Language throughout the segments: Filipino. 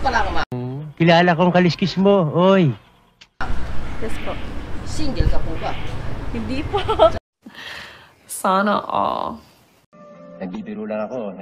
pala ako, ma'am. Kilala kong kaliskis mo, oy. Yes po. Single ka po ba? Hindi po. Sana all. Nagbibiro lang ako.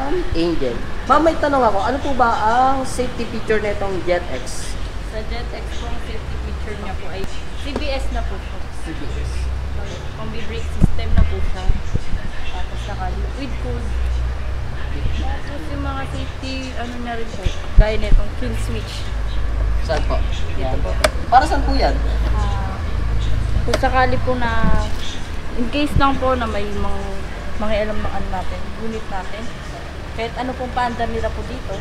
Ma'am Angel. Ma'am, may tanong ako. Ano po ba ang safety feature nitong JetX? Sa JetX po, ang safety feature niya po ay CBS na po siya. CBS. Combi brake system na po siya. Tapos saka liquid cooled. Tapos yung mga safety, ano na rin po, gaya nitong kill switch. Saan po? Dito po. Para saan po yan? Kung sakali po na, in case lang po na may mga alam ng ano natin, unit natin, kahit ano pong paandar nila po dito,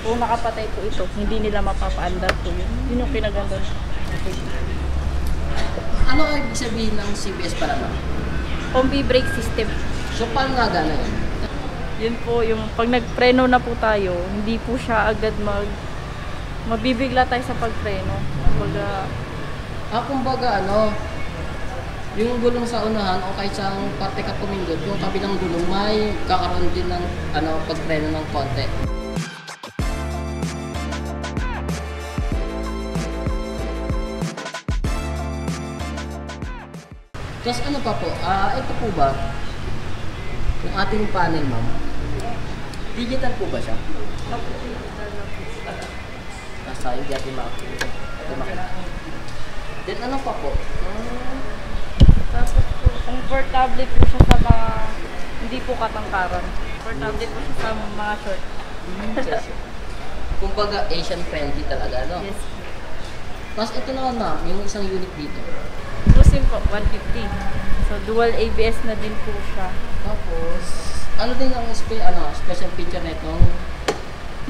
kung nakapatay po ito, hindi nila mapapaandar po yun. Yun yung pinaganda. Ano ang ibig sabihin ng CBS para ma'am? Combi brake system. So, paano nga gano'n yun? Yun po, yung pag nagpreno na po tayo, hindi po siya agad mabibigla tayo sa pagpreno. Kumbaga, yung gulong sa unahan o kahit sa parte ka pumindot, yung kabilang gulong may kakaroon din ng pagpreno ng konti. Tapos ano pa po, ito po ba, yung ating panel ma'am, digital po ba siya? Nasa yung natin makikita. Then ano pa po? Tapos po, comfortable po siya sa mga hindi po katangkaran. Comfortable po siya sa mga short. Yes. Kumbaga Asian friendly talaga, no? Yes. Tapos ito naman ma'am, yung isang unit dito. Cruising po, 150. So, dual ABS na din po siya. Tapos, ano din ang special feature na itong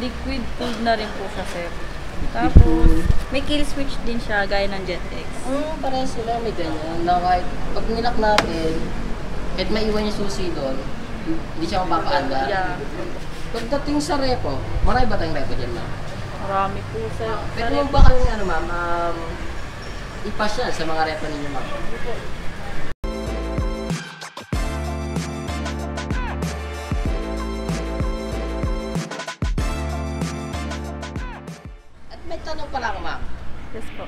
Liquid cooled na rin po siya, sir. Tapos, may kill switch din siya, gaya ng JetX. parehas sila may ganyan na kahit pag nilak natin, kahit maiwan yung susi doon, hindi siya mapapaanda. Yeah. Pagdating sa repo, marami ba tayong repo dyan ma'am? Marami po, sir. Pwede mo ba kami ma'am, ipasyal sa mga repo ninyo ma'am? At may tanong pala ako ma'am. Yes po.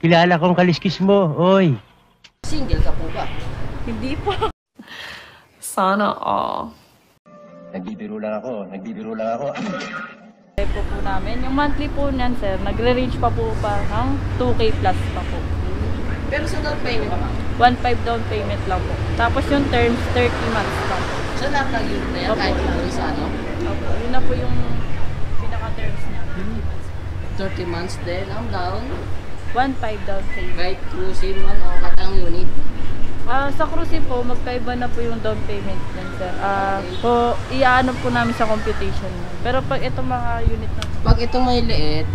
Kilala kong kaliskis mo, oy. Single ka po ba? Hindi po. Sana all. Nagbibiro lang ako. Po po namin. Yung monthly po niyan, sir, nagre-range pa po ng 2K plus pa po. Pero sa down payment ma'am? 1.5 down payment lang po. Tapos yung terms, 30 months lang po. Sa lahat ng unit na yan, Opo. kahit lang sa ano? Opo, yun na po yung pinaka-terms niya. 30 months din ang down. 1.5 down payment. Kahit cruising man o katang unit. Sa cruising po, magkaiba na po yung down payment niyan, sir. So, iaano po namin sa computation. Pero pag itong mga unit na Pag itong may liit,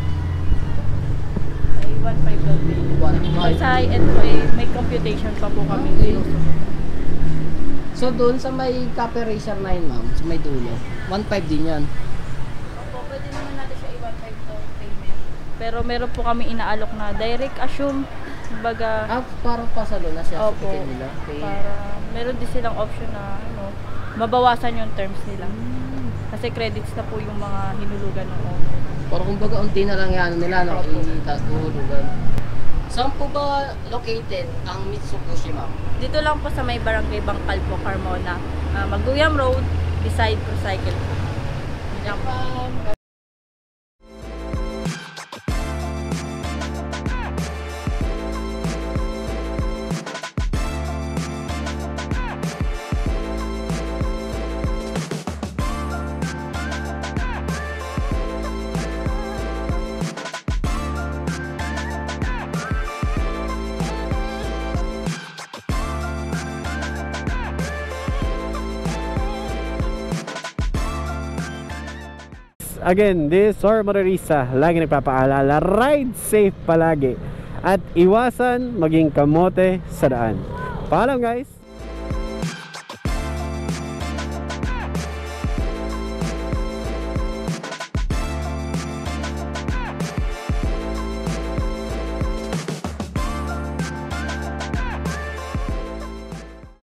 ay 1.5 down payment. Pag sa high-end po, may computation pa po kami. Okay. So doon sa may Copy Racer 9 ma'am, sa may dulo, 1.5 din yan. Opo, pwede naman natin siya i-1.5 down payment. Pero meron po kami inaalok na direct assume. Kumbaga, Parang pasalo na siya opo, sa nila. Okay. para meron din silang option na mabawasan yung terms nila. Kasi credits na po yung mga hinulugan ng owner. Parang kumbaga unti na lang yan nila, no? Ihulugan. Saan po ba located ang Mitsubishi ma'am? Dito lang po sa may barangay Bangkal po, Carmona. Maguyam Road, beside po cycle po. Diyan po. Again, this Sir Motorista, lagi nagpapaalala, ride safe palagi at iwasan maging kamote sa daan. Paalam guys!